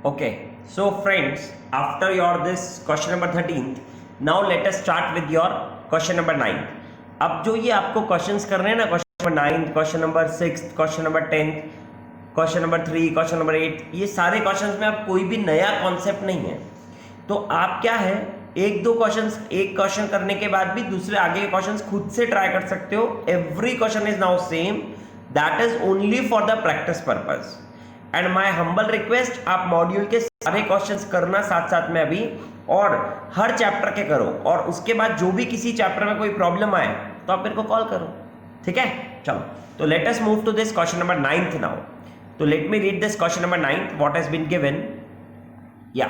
Okay, so friends, after your this question number 13th, now let us start with your question number 9th. अब जो ये आपको questions कर रहे हैं ना, question number 9, question number 6, question number 10, question number 3, question number 8, ये सारे क्वेश्चंस में अब कोई भी नया कॉन्सेप्ट नहीं है। तो आप क्या है, एक दो क्वेश्चंस, एक क्वेश्चन करने के बाद भी दूसरे आगे के क्वेश्चंस खुद से ट्राई कर सकते हो। Every question is now same, that is only for the practice purpose. And my humble request, आप मॉड्यूल के सारे क्वेश्चंस करना साथ साथ में अभी, और हर चैप्टर के करो, और उसके बाद जो भी किसी चैप्टर में कोई प्रॉब्लम आए तो आप मेरे को कॉल करो, ठीक है। चलो, तो let us move to this question number 9th now. तो let me read this question number 9th, what has been given. Yeah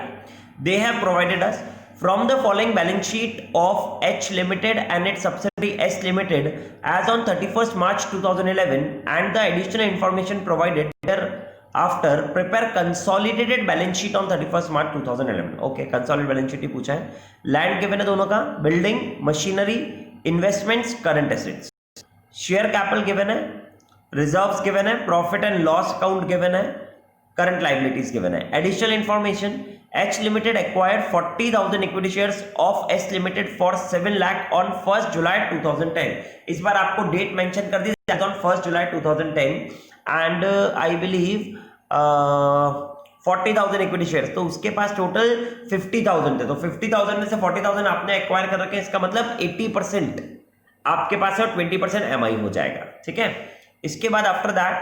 they have provided us from the following balance sheet of H Limited and its subsidiary S Limited as on 31st March 2011 and the additional information provided thereafter, prepare consolidated balance sheet on 31st March 2011. Okay, consolidated balance sheet ही पूछा है। Land given है दोनों का, building, machinery, investments, current assets. Share capital given है, reserves given है, profit and loss account given है, current liabilities given है। Additional information, H Limited acquired 40,000 equity shares of S Limited for 7 lakh on 1st July 2010. इस बार आपको date mention कर दी on 1st July 2010 and I believe 40,000 equity shares, तो उसके पास total 50,000 थे, तो 50,000 में से 40,000 आपने एक्वायर कर रखे, इसका मतलब 80% आपके पास है और 20% MI हो जाएगा, ठीक है। इसके बाद after that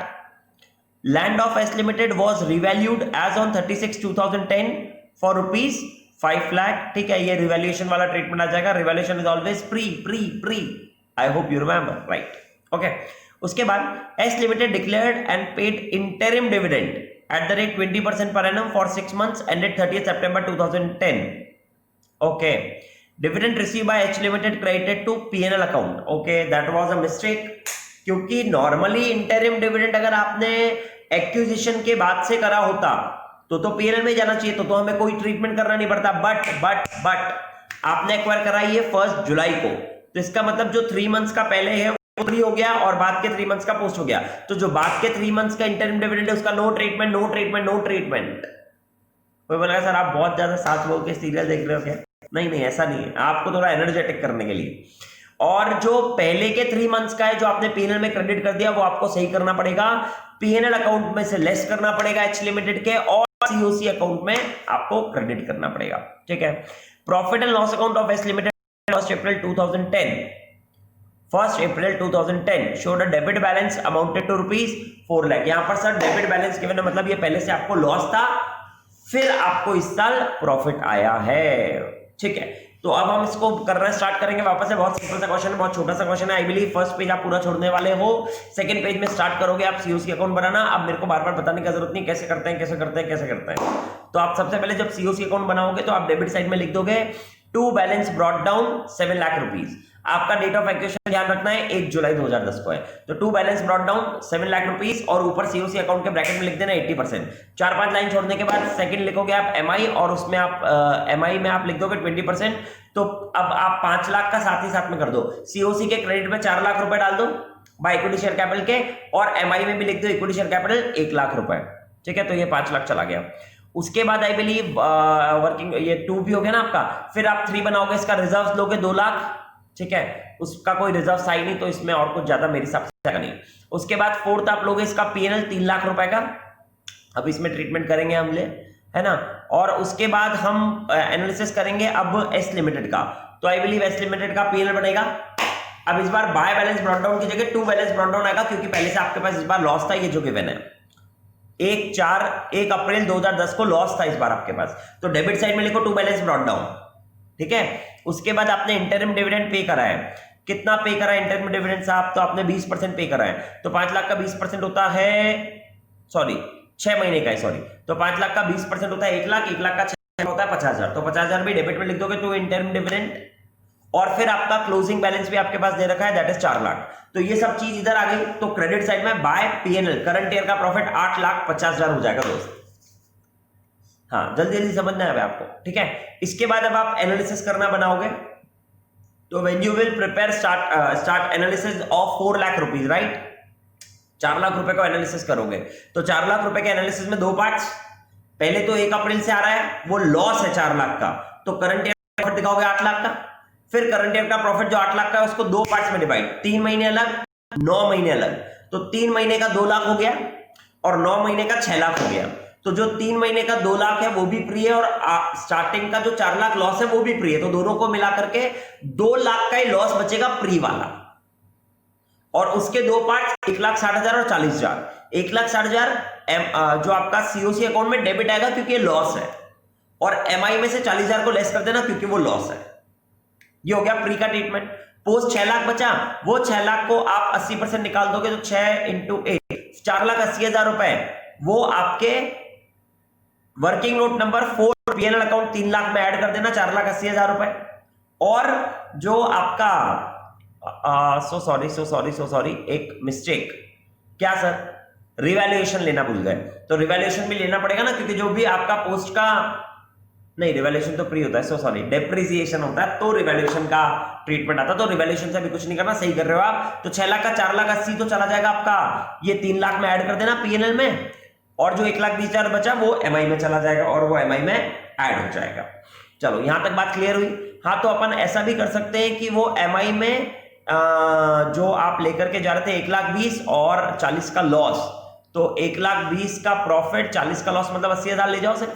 land of S limited was revalued as on 36/2010 for rupees 5 lakh, ठीक है। ये रिवैल्यूएशन वाला ट्रीटमेंट आ जाएगा। Revaluation is always pre, I hope you remember, right, okay. उसके बाद S limited declared and paid interim dividend at the rate 20% per annum for 6 months ended 30th September 2010. Okay, dividend received by H Limited credited to P&L account. Okay, that was a mistake, क्योंकि normally interim dividend अगर आपने acquisition के बाद से करा होता तो PNL में जाना चाहिए, तो हमें कोई ट्रीटमेंट करना नहीं पड़ता। बट आपने एक्वायर कराई है 1 जुलाई को, तो इसका मतलब जो 3 मंथ्स का पहले है वो 3 हो गया और बाद के 3 मंथ्स का पोस्ट हो गया। तो जो बाद के 3 मंथ्स का इंटरिम डिविडेंड है उसका नो ट्रीटमेंट। कोई बोला सर आप बहुत ज्यादा सांस बोल के सीरियल देख रहे हो क्या? नहीं, ऐसा नहीं है, आपको थोड़ा एनर्जेटिक करने के लिए। और जो पहले के 3 मंथ्स का है जो आपने पीएनएल में क्रेडिट कर दिया वो आपको सही करना पड़ेगा, पीएनएल अकाउंट में से लेस करना पड़ेगा एच लिमिटेड के, और सीओसी अकाउंट में आपको क्रेडिट करना पड़ेगा, ठीक है। Profit and loss account of S limited 1st April 2010 showed a debit balance amounted to rupees 4 lakh। यहां पर सर डेबिट बैलेंस गिवन है, मतलब ये पहले से आपको लॉस था, फिर आपको इस साल प्रॉफिट आया है, ठीक है। तो अब हम इसको करना स्टार्ट करेंगे वापस से। बहुत सिंपल सा क्वेश्चन है, बहुत छोटा सा क्वेश्चन है। आई बिलीव फर्स्ट पेज आप पूरा छोड़ने वाले हो, सेकंड पेज में स्टार्ट करोगे आप सीओसी अकाउंट बनाना। अब मेरे को बार बार बताने की जरूरत नहीं कैसे करते हैं। तो आप सबसे पहले जब सीओसी अकाउंट बनाओगे तो आप डेबिट साइड में लिख दोगे to balance brought down 7 lakh rupees. आपका डेट ऑफ एक्विजिशन ध्यान रखना है 1 जुलाई 2010 को है, तो to balance brought down 7 lakh rupees, और ऊपर सीओसी अकाउंट के ब्रैकेट में लिख देना 80%। 4-5 लाइन छोड़ने के बाद सेकंड लिखोगे आप एमआई, और उसमें आप एमआई में आप लिख दोगे 20%। तो अब आप 5 लाख का साथ ही साथ में कर दो, सीओसी के क्रेडिट में 4 लाख रुपए डाल दो बाय इक्विटी शेयर कैपिटल के, और एमआई में भी लिख दो इक्विटी शेयर कैपिटल 1 लाख रुपए, ठीक है। तो ये 5 लाख चला गया। उसके बाद आई बिलीव वर्किंग ये 2 भी हो गया ना आपका, फिर आप 3 बनाओगे, इसका रिजर्व लोगे 2 लाख, ठीक है। उसका कोई रिजर्व साइन नहीं, तो इसमें और कुछ ज्यादा मेरे हिसाब से नहीं। उसके बाद 4th आप लोगे इसका पीएनएल 3 लाख रुपए का, अब इसमें ट्रीटमेंट करेंगे हम, है ना। और उसके बाद हम एनालिसिस करेंगे अब एस लिमिटेड का, तो आई बिलीव एस लिमिटेड का पीएनएल बनेगा। अब इस बार बाय बैलेंस ब्रॉट डाउन की जगह टू बैलेंस ब्रॉट डाउन आएगा, क्योंकि पहले से आपके पास इस बार लॉस था, ये जो गिवन है 1 अप्रैल 2010 को लॉस था इस बार आपके पास, तो डेबिट साइड में लिखो टू बैलेंस ब्रॉट डाउन, ठीक है। उसके बाद आपने इंटरिम डिविडेंड पे करा है, कितना पे करा है इंटरिम डिविडेंड साहब? तो आपने 20% पे करा है, तो 5 लाख का 20% होता है, सॉरी 6 महीने का है, सॉरी, तो 5 लाख का 20% होता है 1 लाख, 1 लाख का 6 होता है 50,000, तो 50,000 भी डेबिट में लिख दोगे टू इंटरिम डिविडेंड, और फिर आपका क्लोजिंग बैलेंस भी आपके पास दे रखा है, दैट इज 4 लाख। तो ये सब चीज इधर आ गई, तो क्रेडिट साइड में बाय पीएनएल करंट ईयर का प्रॉफिट 8,50,000 हो जाएगा दोस्त। हाँ, जल्दी समझना है आपको, ठीक है। इसके बाद अब आप एनालिसिस करना बनाओगे, तो when you will prepare start analysis of 4 lakh rupees, right, 4 lakh रुपए का एनालिसिस करोगे, तो 4 लाख रुपए के एनालिसिस में 2 पार्ट्स, पहले तो 1 अप्रैल से आ रहा है, वो लॉस है 4 लाख का, तो करंट ईयर प्रॉफिट दिखाओगे 8 लाख का। फिर करंट ईयर का प्रॉफिट जो 8 लाख का है उसको 2 पार्ट्स में डिवाइड, 3 महीने अलग, 9 महीने अलग। तो 3 महीने का 2 लाख हो गया और 9 महीने का 6 लाख हो गया। तो जो 3 महीने का 2 लाख है वो भी प्री है और स्टार्टिंग का जो 4 लाख लॉस है वो भी प्री है। तो दोनों को मिला करके 2 लाख का ही लॉस बचेगा प्री वाला। और उसके दो पार्ट 1,60,000 और 40,000। 1,60,000 जो आपका सीओसी अकाउंट में डेबिट आएगा क्योंकि ये लॉस है, और एमआई में से 40,000 को लेस कर देना क्योंकि वो लॉस है। ये हो गया प्री का ट्रीटमेंट। पोस्ट 6 लाख बचा, वो 6 लाख को आप 80% निकाल दोगे तो 6 × 8 4,80,000 रुपए वो आपके working note number 4 PNL account 3 lakh में ऐड कर देना, 4,80,000 रुपए। और जो आपका सॉरी एक मिस्टेक, क्या सर, रिवैल्यूएशन लेना भूल गए। तो रिवैल्यूएशन भी लेना पड़ेगा ना, क्योंकि जो भी आपका पोस्ट का, नहीं रिवैल्यूएशन तो प्री होता है, सॉरी डेप्रिसिएशन होता है, तो रिवैल्यूएशन का ट्रीटमेंट आता है। तो रिवैल्यूएशन से भी कुछ नहीं करना, सही कर रहे हो आप। तो 6 लाख का 4,80,000 तो चला जाएगा आपका, ये 3 लाख में ऐड कर देना पीएनएल में, और जो 1,20,000 बचा वो एमआई में चला जाएगा और वो एमआई में ऐड हो जाएगा। चलो यहां तक बात क्लियर हुई। हाँ, तो अपन ऐसा भी कर सकते हैं कि वो एमआई में जो आप लेकर के जा रहे थे 1,20,000 और 40 का लॉस, तो 1,20,000 का प्रॉफिट 40 का लॉस मतलब 80,000 ले जाओ सर।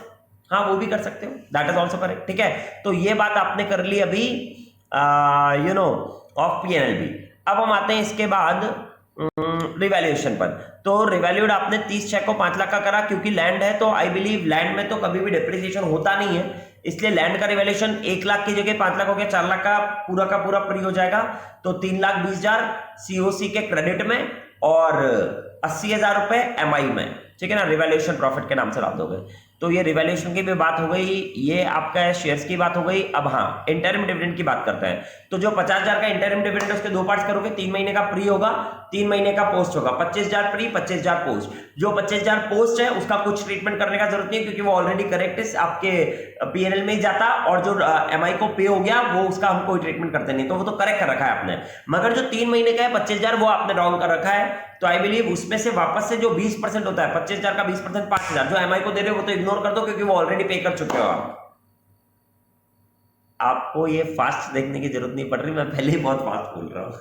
हाँ, वो भी कर सकते हो, दैट इज ऑल्सो करेक्ट। ठीक है, तो ये बात आपने कर ली अभी ऑफ पीएनएल भी। अब हम आते हैं इसके बाद रिवैल्यूएशन पर। तो रिवैल्यूड आपने 30 चेक को 5 लाख का करा, क्योंकि लैंड है तो आई बिलीव लैंड में तो कभी भी डिप्रिसिएशन होता नहीं है, इसलिए लैंड का रिवैल्यूएशन 1 लाख की जगह 5 लाख हो गया, 4 लाख का पूरा प्री हो जाएगा। तो 3,20,000 सीओसी के क्रेडिट में और 80,000 रुपए एमआई में, ठीक है ना, रिवैल्यूएशन प्रॉफिट के नाम से डाल दोगे। तो ये रिवैल्यूएशन की भी बात हो गई, ये आपका शेयर्स की बात हो गई। अब हाँ, इंटरिम डिविडेंड की बात करते हैं। तो जो 50,000 का इंटरिम डिविडेंड उसके 2 पार्ट्स करोगे, 3 महीने का प्री होगा, 3 महीने का पोस्ट होगा, 25,000 प्री, 25,000 पोस्ट। जो 25,000 पोस्ट है उसका कुछ ट्रीटमेंट करने का जरूरत नहीं है, क्योंकि वो ऑलरेडी करेक्ट है, आपके पीएनएल में ही जाता, और जो एमआई को पे हो गया वो उसका हम कोई ट्रीटमेंट करते नहीं, तो वो तो करेक्ट कर रखा है आपने। मगर जो 3 महीने का है 25,000 वो आपने रॉन्ग कर रखा है। तो आई बिलीव उसमें से वापस से जो 20% होता है, 25,000 का 20% 5,000 जो एमआई को दे रहे हो वो तो इग्नोर कर दो, क्योंकि वो ऑलरेडी पे कर चुके हो आप। आपको ये फास्ट देखने की जरूरत नहीं पड़ रही, मैं पहले ही बहुत फास्ट बोल रहा हूं।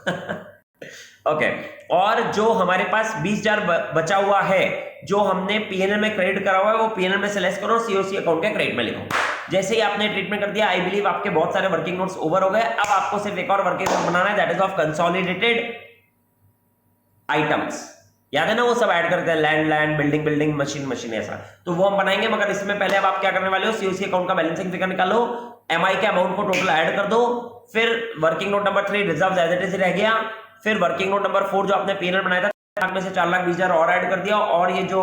ओके, और जो हमारे पास 20,000 बचा हुआ है जो हमने पीएनएल में क्रेडिट करा हुआ है, वो पीएनएल में से लेस करो, सीओसी अकाउंट के क्रेडिट में लिखो। जैसे ही आपने ट्रीटमेंट कर दिया, आई बिलीव आपके बहुत सारे वर्किंग नोट्स ओवर हो गए। अब आपको सिर्फ एक और वर्किंग नोट बनाना है, that is of consolidated items. याद है ना, वो सब ऐड करते हैं, लैंड, बिल्डिंग, मशीन ऐसा, तो वो हम बनाएंगे। मगर इसमें पहले अब आप क्या करने वाले हो, सीओसी अकाउंट का बैलेंसिंग फिगर निकालो, एमआई के अमाउंट को टोटल ऐड कर दो, फिर working note number 3 reserve as it is रह गया, फिर वर्किंग नोट नंबर 4 जो आपने पीएनएल बनाया था 4 लाख में से 4,20,000 और ऐड कर दिया, और ये जो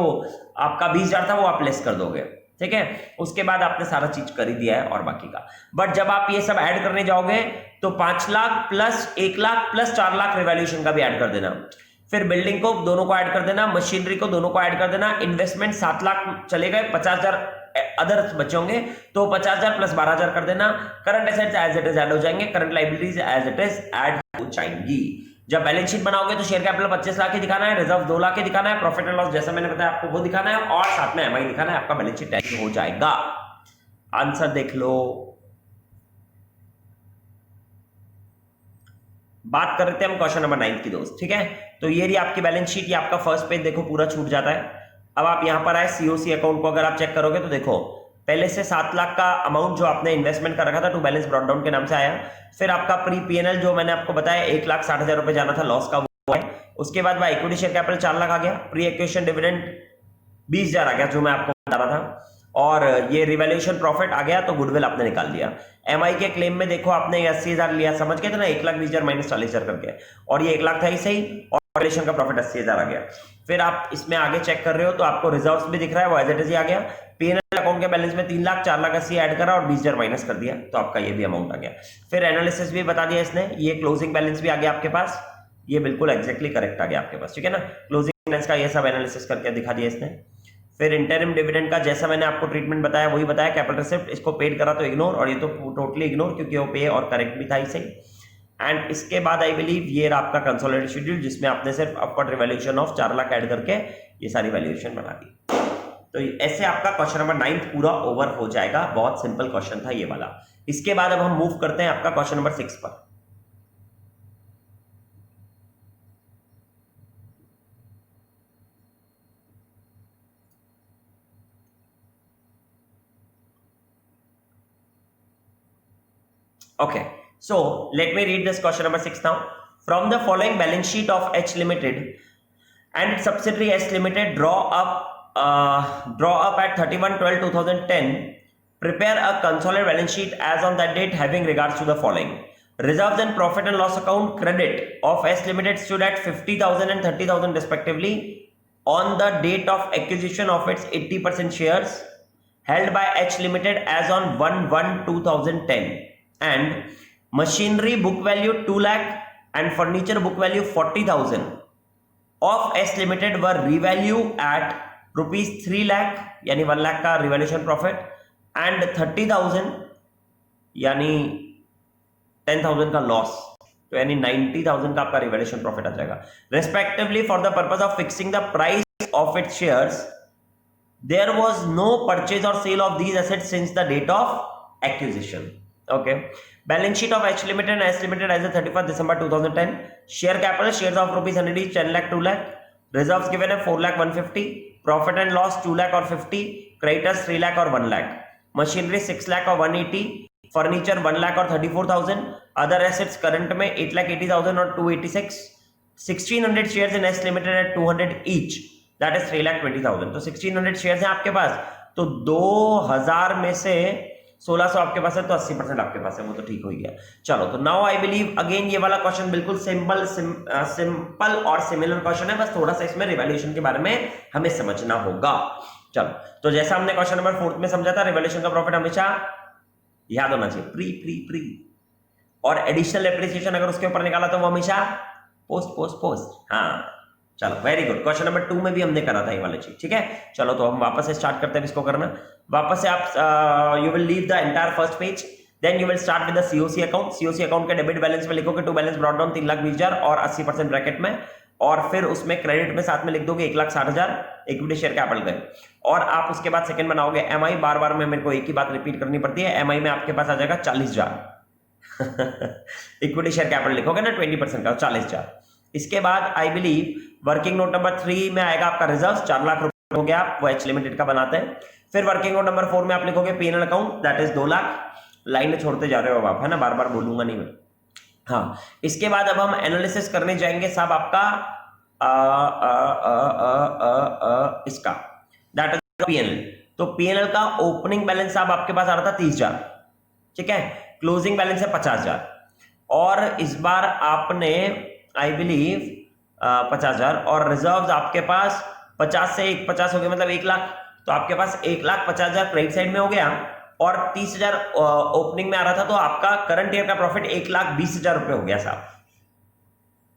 आपका 20,000 था वो आप लेस कर दोगे। ठीक है, उसके बाद आपने सारा चीज कर ही दिया है और बाकी का। बट जब आप ये सब ऐड करने जाओगे तो 5 lakh plus 1 lakh plus 4 lakh revaluation का भी ऐड कर देना, फिर बिल्डिंग को दोनों को ऐड कर देना, मशीनरी को दोनों को ऐड कर देना, इन्वेस्टमेंट 7 लाख चले गए, 50,000 अदर बचे होंगे, तो 50,000 प्लस 12,000 कर देना। Current assets as it is add हो जाएंगे, current liabilities as it is add हो जाएंगी। जब बैलेंस शीट बनाओगे तो शेयर कैपिटल 25 लाख ही दिखाना है, रिजर्व 2 लाख ही दिखाना है, प्रॉफिट एंड लॉस जैसा मैंने बताया आपको वो दिखाना है, और साथ में एमआई दिखाना है, आपका बैलेंस शीट टैली हो जाएगा। आंसर देख लो। बात कर रहे थे हम क्वेश्चन नंबर 9 की दोस्त, ठीक है। तो ये रही आपकी बैलेंस शीट, ये आपका फर्स्ट पेज देखो पूरा छूट जाता है। अब आप यहां पर आए, सीओसी अकाउंट को अगर आप चेक करोगे तो देखो पहले से 7 लाख का अमाउंट जो आपने इन्वेस्टमेंट कर रखा था टू बैलेंस ब्रॉट डाउन के नाम से आया। फिर आपका प्री पीएनएल जो मैंने आपको बताया 1,60,000 रुपए जाना था लॉस का, वो है। उसके बाद by equity share capital 4 lakh आ गया, प्री एक्विजिशन डिविडेंड 20,000 आ गया जो मैं आपको बता रहा था, और ये रिवैल्यूएशन प्रॉफिट आ गया, तो गुडविल आपने निकाल दिया। एमआई के क्लेम में देखो आपने 80,000 लिया, समझ गए थे ना, 1,20,000 माइनस 40,000 करके, और ये 1 लाख था ही सही, और रिवैल्यूएशन का प्रॉफिट 80,000 आ गया। फिर आप इसमें आगे चेक कर रहे हो तो आपको रिजर्व्स भी दिख रहा है, वो एज इट इज ही आ गया। पीएनएल अकाउंट के बैलेंस में 3 लाख 4 लाख 80 ऐड करा और 20,000 माइनस कर दिया, तो आपका ये भी अमाउंट आ गया। फिर एनालिसिस भी बता दिया इसने, ये क्लोजिंग बैलेंस भी आ गया आपके पास, ये बिल्कुल एग्जैक्टली करेक्ट आ गया आपके पास, ठीक है ना। क्लोजिंग बैलेंस का ये सब एनालिसिस करके दिखा दिया इसने। फिर इंटरिम डिविडेंड का जैसा मैंने आपको ट्रीटमेंट बताया वही बताया, कैपिटल रिसिप्ट इसको पेड करा तो इग्नोर, और ये तो टोटली इग्नोर क्योंकि वो पे और करेक्ट भी था ही सही। एंड इसके बाद आई बिलीव ये आपका कंसोलिडेटेड शेड्यूल जिसमें आपने सिर्फ upward revaluation of 4 lakh add करके ये सारी वैल्यूएशन बना दी। तो ऐसे आपका क्वेश्चन नंबर 9 पूरा ओवर हो जाएगा। बहुत सिंपल क्वेश्चन था ये वाला। इसके बाद अब हम मूव करते हैं आपका क्वेश्चन नंबर 6 पर। Okay, so let me read this question number 6 now. From the following balance sheet of H Limited and its subsidiary S Limited, draw up at 31/12/2010. Prepare a consolidated balance sheet as on that date having regards to the following. Reserves and profit and loss account credit of S Limited stood at 50,000 and 30,000 respectively on the date of acquisition of its 80% shares held by H Limited as on 1/1/2010. And machinery book value 2 lakh and furniture book value 40,000 of S Limited were revalue at rupees 3 lakh यानी 1 lakh का revaluation profit and 30,000 यानी 10,000 का loss, तो यानी 90,000 का आपका revaluation profit आ जाएगा। Respectively for the purpose of fixing the price of its shares there was no purchase or sale of these assets since the date of acquisition. Okay, balance sheet of H Limited and S Limited as of 31st December 2010. Share capital, shares of rupees 100 each, 10 lakh 2 lakh. Reserves given है 4 lakh 150. Profit and loss 2 lakh और 50. Creditors 3 lakh और 1 lakh. Machinery 6 lakh और 180. Furniture 1 lakh और 34,000. Other assets current में 8 lakh 80,000 और 286. 1600 shares in S Limited at 200 each. That is 3 lakh 20,000. तो 1600 shares हैं आपके पास, तो 2000 में से 1600 आपके पास है, तो 80% आपके पास है, वो तो ठीक हो गया। चलो, तो नाउ आई बिलीव अगेन ये वाला क्वेश्चन बिल्कुल सिंपल और सिमिलर क्वेश्चन है, बस थोड़ा सा इसमें रिवैल्यूएशन के बारे में हमें समझना होगा। चलो, तो जैसा हमने क्वेश्चन नंबर 4 में समझा था, रिवैल्यूएशन का प्रॉफिट हमेशा याद होना चाहिए प्री और एडिशनल एप्रिसिएशन अगर उसके ऊपर निकाला तो वो हमेशा पोस्ट। हाँ, चलो, वेरी गुड। क्वेश्चन नंबर 2 में भी हमने करा था ये वाला चीज, ठीक है। चलो, तो हम वापस से स्टार्ट करते हैं इसको करना। वापस से आप you will leave the entire first page, then you will start with the COC account. COC account के डेबिट बैलेंस में लिखोगे टू बैलेंस ब्रॉट डाउन 3,20,000 और 80% ब्रैकेट में, और फिर उसमें क्रेडिट में साथ में लिख दोगे 1,60,000 इक्विटी शेयर कैपिटल गए, और आप उसके बाद सेकंड बनाओगे एमआई। बार बार में मेरे को एक ही बात रिपीट करनी पड़ती है, एमआई में आपके पास आ जाएगा 40,000 इक्विटी शेयर कैपिटल लिखोगे ना 20% का, 40,000। इसके बाद I believe working note number 3 में आएगा आपका रिजर्व 4 लाख रुपए हो गया, आप वो एच लिमिटेड का बनाते हैं। फिर वर्किंग नोट नंबर 4 में आप लिखोगे P N L account, that is 2 lakh. Line छोड़ते जा रहे हो आप, है ना, बार बार बोलूंगा नहीं मैं। हाँ, इसके बाद अब हम एनालिसिस करने जाएंगे साहब आपका इसका, that is P N L. तो पी एन एल का ओपनिंग बैलेंस साहब आपके पास आ रहा था 30,000, ठीक है। क्लोजिंग बैलेंस है 50,000, और इस बार आपने आई बिलीव 50,000, और रिजर्व्स आपके पास 50 से 50 हो गए, मतलब 1 लाख। तो आपके पास 1,50,000 क्रेडिट साइड में हो गया, और 30,000 ओपनिंग में आ रहा था, तो आपका करंट ईयर का प्रॉफिट 1,20,000 रुपए हो गया साहब।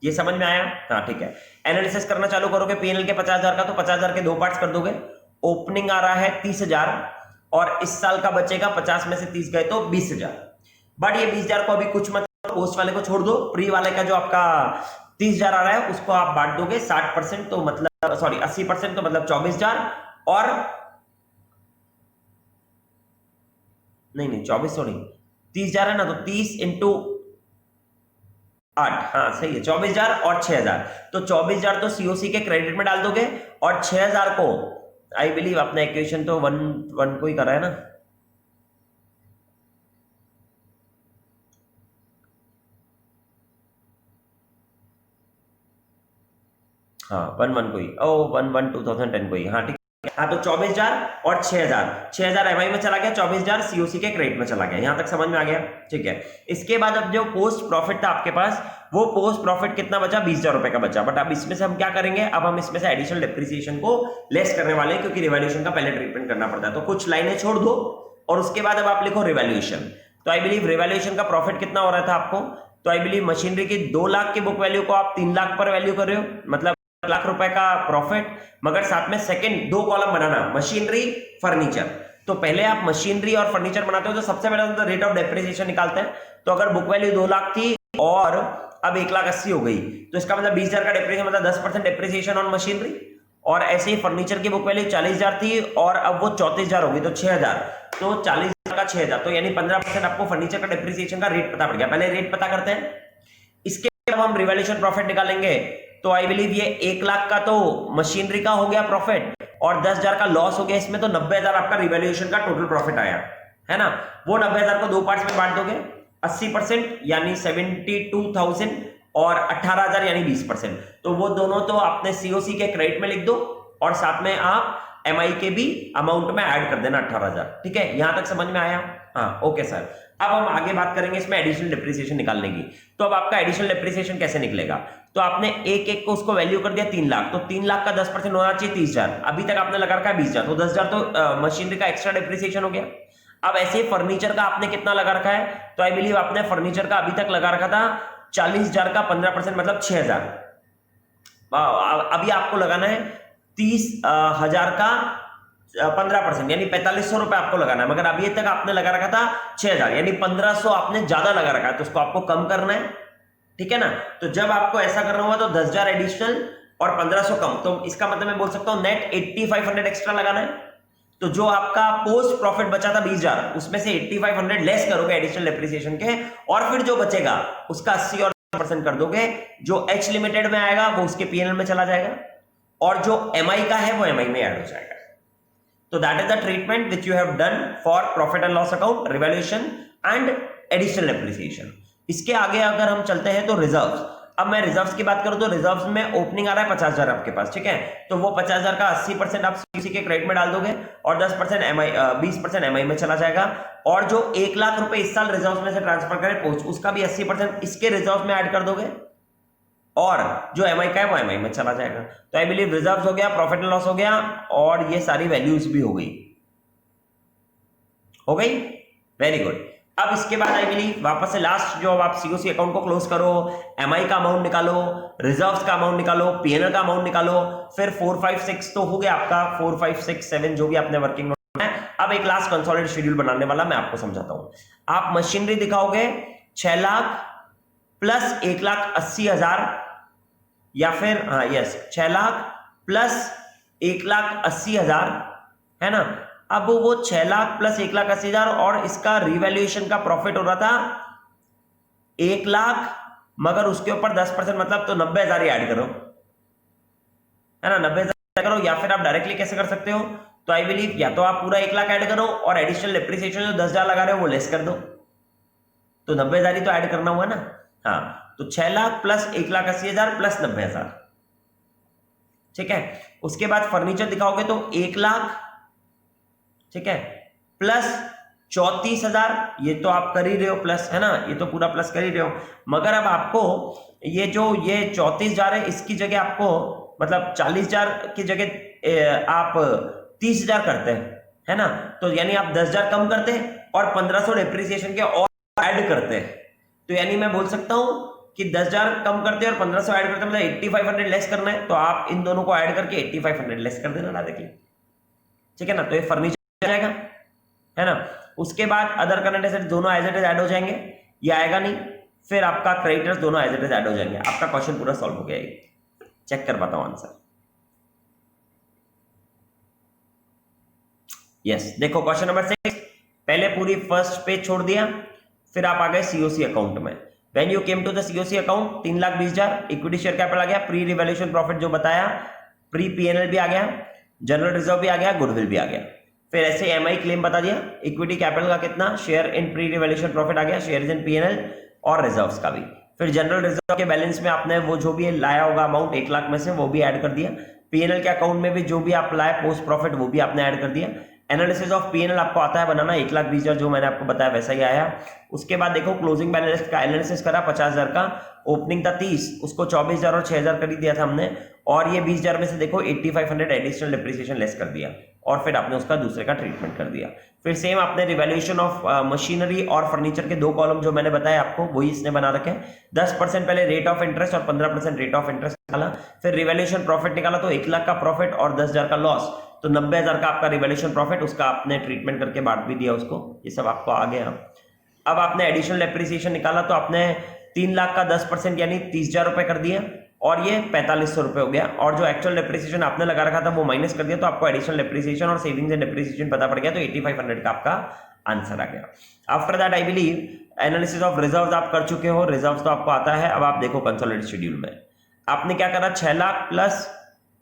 ये समझ में आया? हाँ, ठीक है। एनालिसिस करना चालू करोगे पीएनएल के 50,000 का, तो 50,000 के 2 पार्ट्स कर दोगे। ओपनिंग आ रहा है 30,000, और इस साल का बचेगा 50 में से 30 गए तो 20,000। बट ये 20,000 को अभी कुछ मत, पोस्ट वाले को छोड़ दो, प्री वाले का जो आपका 30,000 आ रहा है उसको आप बांट दोगे 60%, तो मतलब सॉरी 80%, तो मतलब 24,000, और नहीं 24 नहीं 30,000 है ना, तो 30 इंटू 8, हाँ सही है, 24,000 और 6,000। तो 24,000 तो सीओसी के क्रेडिट में डाल दोगे, और 6,000 को आई बिलीव अपना इक्वेशन तो 1 को ही करा है ना, हाँ 1 को ही, 1/1/2010 को ही, हाँ ठीक है। हाँ, तो 24,000 और 6,000 एमआई में चला गया, 24,000 सीओसी के क्रेडिट में चला गया। यहां तक समझ में आ गया, ठीक है। इसके बाद अब जो पोस्ट प्रॉफिट था आपके पास, वो पोस्ट प्रॉफिट कितना बचा? 20,000 रुपए का बचा। बट अब इसमें से हम क्या करेंगे, अब हम इसमें से एडिशनल डिप्रिसिएशन को लेस करने वाले हैं, क्योंकि रिवैल्यूएशन का पहले ट्रीटमेंट करना पड़ता है। तो कुछ लाइनें छोड़ दो, और उसके बाद अब आप लिखो रिवैल्यूएशन। तो आई बिलीव रिवैल्यूएशन का प्रॉफिट कितना हो रहा था आपको, तो आई बिलीव मशीनरी की 2 लाख की बुक वैल्यू को आप 3 लाख पर वैल्यू कर रहे हो, मतलब लाख रुपए का प्रॉफिट, मगर साथ में सेकंड 2 कॉलम बनाना, मशीनरी फर्नीचर। तो पहले आप मशीनरी और फर्नीचर बनाते हो, तो सबसे पहले तो रेट ऑफ डेप्रिसिएशन निकालते हैं। तो अगर बुक वैल्यू 2 लाख थी और अब 1,80,000 हो गई, तो इसका मतलब 20,000 का डेप्रिसिएशन, मतलब 10% डेप्रिसिएशन ऑन मशीनरी, और ऐसे ही फर्नीचर की बुक वैल्यू 40,000 थी और अब वो 34,000 होगी तो 6,000, तो 40,000 का 6,000, तो यानी 15% आपको फर्नीचर का डिप्रिसिएशन का रेट पता पड़ गया। पहले रेट पता करते हैं, इसके बाद हम रिवैल्यूएशन प्रॉफिट निकालेंगे। तो आई बिलीव ये 1 लाख का तो मशीनरी का हो गया प्रॉफिट और 10,000 का लॉस हो गया इसमें, तो 90,000 आपका रिवैल्यूएशन का टोटल प्रॉफिट आया, है ना। वो 90,000 को दो पार्ट्स में बांट दोगे, 80% यानी 72,000 और 18,000 यानी 20%, तो वो दोनों तो आपने सीओसी के क्रेडिट में लिख दो और साथ में आप एमआई के भी अमाउंट में ऐड कर देना 18,000। ठीक है, यहां तक समझ में आया? हाँ, ओके सर। अब हम आगे बात करेंगे इसमें एडिशनल डिप्रिसिएशन निकालने की। तो अब आपका एडिशनल डिप्रिसिएशन कैसे निकलेगा? तो आपने एक एक को उसको वैल्यू कर दिया 3 लाख, तो 3 लाख का 10% होना चाहिए 30,000। अभी तक आपने लगा रखा है 20,000, तो 10,000 तो मशीनरी का एक्स्ट्रा डिप्रिसिएशन हो गया। अब ऐसे ही फर्नीचर का आपने कितना लगा रखा है? तो आई बिलीव आपने फर्नीचर का अभी तक लगा रखा था 40,000 का 15% मतलब 6,000। अभी आपको लगाना है 30,000 का 15% यानी 4,500 रुपए आपको लगाना है, मगर अभी तक आपने लगा रखा था 6,000 यानी 1,500 आपने ज्यादा लगा रखा है, तो उसको आपको कम करना है। ठीक है ना, तो जब आपको ऐसा करना होगा तो 10,000 एडिशनल और 1,500 कम, तो इसका मतलब मैं बोल सकता हूं नेट 8500 एक्स्ट्रा लगाना है। तो जो आपका पोस्ट प्रॉफिट बचा था 20,000, उसमें से 8500 लेस करोगे एडिशनल डिप्रिसिएशन के, और फिर जो बचेगा उसका 80 और 10% कर दोगे। जो एच लिमिटेड में आएगा वो उसके पीएनएल में चला जाएगा और जो एमआई का है वो एमआई में ऐड हो जाएगा। तो that is the treatment which you have done for profit and loss account, revaluation and additional depreciation. इसके आगे अगर हम चलते हैं तो रिजर्व्स। अब मैं रिजर्व्स की बात करूं तो रिजर्व्स में ओपनिंग आ रहा है 50,000 आपके पास। ठीक है, तो वो 50,000 का 80% आप सीसी के क्रेडिट में डाल दोगे और 10% एमआई 20% एमआई में चला जाएगा। और जो 1 लाख रुपए इस साल रिजर्व्स में से ट्रांसफर करें पोस्ट, उसका भी 80% इसके रिजर्व्स में ऐड कर दोगे और जो एमआई का है वो एमआई में चला जाएगा। तो आई बिलीव रिजर्व्स हो गया, प्रॉफिट एंड लॉस हो गया और ये सारी वैल्यूज भी हो गई। Very good. अब इसके बाद आई बिलीव वापस से लास्ट जो आप सीओसी अकाउंट को क्लोज करो, एमआई का अमाउंट निकालो, रिजर्व्स का अमाउंट निकालो, पीएनएल का अमाउंट निकालो, फिर 4, 5, 6 तो हो गया आपका, 4, 5, 6, 7 जो भी आपने वर्किंग नोट है। अब एक लास्ट कंसोलिडेटेड शेड्यूल बनाने वाला मैं आपको समझाता हूं। आप मशीनरी दिखाओगे 6 लाख प्लस 1,80,000 या फिर 6 लाख प्लस 1,80,000, है ना। अब वो 6 लाख प्लस 1,80,000 और इसका रिवैल्यूएशन का प्रॉफिट हो रहा था 1 लाख, मगर उसके ऊपर 10% मतलब तो 90,000 ही ऐड करो, है ना। 90,000 करो, या फिर आप डायरेक्टली कैसे कर सकते हो? तो आई बिलीव या तो आप पूरा 1 लाख ऐड करो और एडिशनल डिप्रिसिएशन जो 10,000 लगा रहे हो वो लेस कर दो, तो 90,000 ही तो ऐड करना हुआ ना। हाँ, तो 6 लाख प्लस 1,80,000 प्लस 90,000। ठीक है, उसके बाद फर्नीचर दिखाओगे तो 1 लाख, ठीक है, प्लस 34,000, ये तो आप कर ही रहे हो प्लस, है ना, ये तो पूरा प्लस कर ही रहे हो। मगर अब आपको ये 34,000 है, इसकी जगह आपको मतलब 40,000 की जगह आप 30,000 करते हैं, है ना। तो यानी आप 10,000 कम करते हैं और 1,500 डिप्रिसिएशन के और ऐड करते हैं। तो यानी मैं बोल सकता हूं कि 10,000 कम करते हैं और 1,500 ऐड करते हैं, मतलब 8500 लेस करना है, तो आप इन दोनों को ऐड करके 8500 लेस कर देना डायरेक्टली। ठीक है ना, तो ये फर्नीचर जाएगा, है ना। उसके बाद अदर करंट एसेट दोनों एज इट इज ऐड हो जाएंगे, ये आएगा नहीं। फिर आपका क्रेडिटर्स दोनों एज इट इज ऐड हो जाएंगे। आपका क्वेश्चन पूरा सॉल्व हो गया। चेक कर पाता हूं आंसर। यस, देखो क्वेश्चन नंबर 6, पहले पूरी फर्स्ट पेज छोड़ दिया, फिर आप आ गए सीओसी अकाउंट में। When you came to the COC account 3,20,000 equity share capital आ गया, प्री रिवैल्यूएशन प्रॉफिट जो बताया, प्री पीएनएल भी आ गया, जनरल रिजर्व भी आ गया, गुडविल भी आ गया। फिर ऐसे एमआई क्लेम बता दिया, इक्विटी कैपिटल का कितना, share in pre revaluation profit आ गया, शेयर इन पीएनएल और रिजर्व्स का भी। फिर जनरल रिजर्व के बैलेंस में आपने वो जो भी लाया होगा अमाउंट 1 लाख में से वो भी ऐड कर दिया। पीएनएल के अकाउंट में भी जो भी आप लाए पोस्ट प्रॉफिट वो भी आपने ऐड कर दिया। एनालिसिस ऑफ पीएनएल आपको आता है बनाना, 1,20,000 जो मैंने आपको बताया वैसा ही आया। उसके बाद देखो क्लोजिंग बैलेंस का एनालिसिस करा, 50,000 का ओपनिंग था 30, उसको 24,000 और 6,000 कर ही दिया था हमने, और ये 20,000 में से देखो 8500 एडिशनल डिप्रिसिएशन लेस कर दिया और फिर आपने उसका दूसरे का ट्रीटमेंट कर दिया। फिर सेम आपने रिवैल्यूएशन ऑफ मशीनरी और फर्नीचर के 2 कॉलम जो मैंने बताया आपको वही इसने बना रखे हैं। 10% पहले रेट ऑफ इंटरेस्ट और 15% रेट ऑफ इंटरेस्ट निकाला, फिर रिवैल्यूएशन प्रॉफिट निकाला तो 1 लाख का प्रॉफिट और 10,000 का लॉस, तो 90,000 का आपका रिवैल्यूएशन प्रॉफिट, उसका आपने ट्रीटमेंट करके बांट भी दिया उसको, ये सब आपको आ गया। अब आपने एडिशनल डिप्रिसिएशन निकाला तो आपने 3 लाख का 10% यानी 30,000 रुपए कर दिया, और ये 4500 रुपये हो गया, और जो एक्चुअल डेप्रिसिएशन आपने लगा रखा था वो माइनस कर दिया, तो आपको एडिशनल डेप्रिसिएशन और सेविंग्स एंड डेप्रिसिएशन पता पड़ गया, तो 8500 का आपका आंसर आ गया। After that I believe analysis of reserves आप कर चुके हो, रिजर्व्स तो आपको आता है। अब आप देखो कंसोलिडेटेड शेड्यूल में आपने क्या करा, 6 lakh plus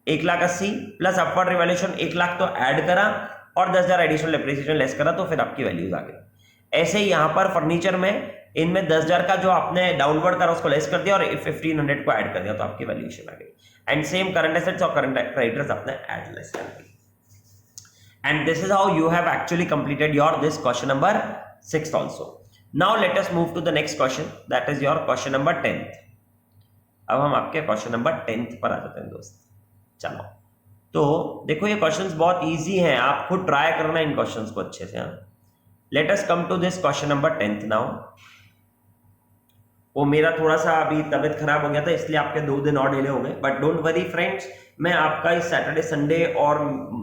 1,80,000 plus upward revaluation 1 lakh तो ऐड करा और 10,000 एडिशनल डेप्रिसिएशन लेस करा, तो फिर आपकी वैल्यूज आ गई। ऐसे ही यहां पर फर्नीचर में इनमें 10,000 का जो आपने डाउनवर्ड करा उसको लेस कर दिया और 1500 को ऐड कर दिया, तो आपकी वैल्यूएशन आ गई। एंड सेम करंट एसेट्स और करंट क्रेडिटर्स आपने ऐड लेस कर दी। And this is how you have actually completed your this question number 6 also. Now let us move to the next question, that is your question number 10th. अब हम आपके question number 10th पर आ जाते हैं दोस्त। चलो तो देखो ये क्वेश्चंस बहुत इजी हैं, आप खुद ट्राई करना इन क्वेश्चंस को अच्छे से। Let us come to this question number 10th now. वो मेरा थोड़ा सा अभी तबीयत खराब हो गया था इसलिए आपके 2 दिन और डिले हो गए, बट डोंट वरी फ्रेंड्स, मैं आपका इस सैटरडे संडे और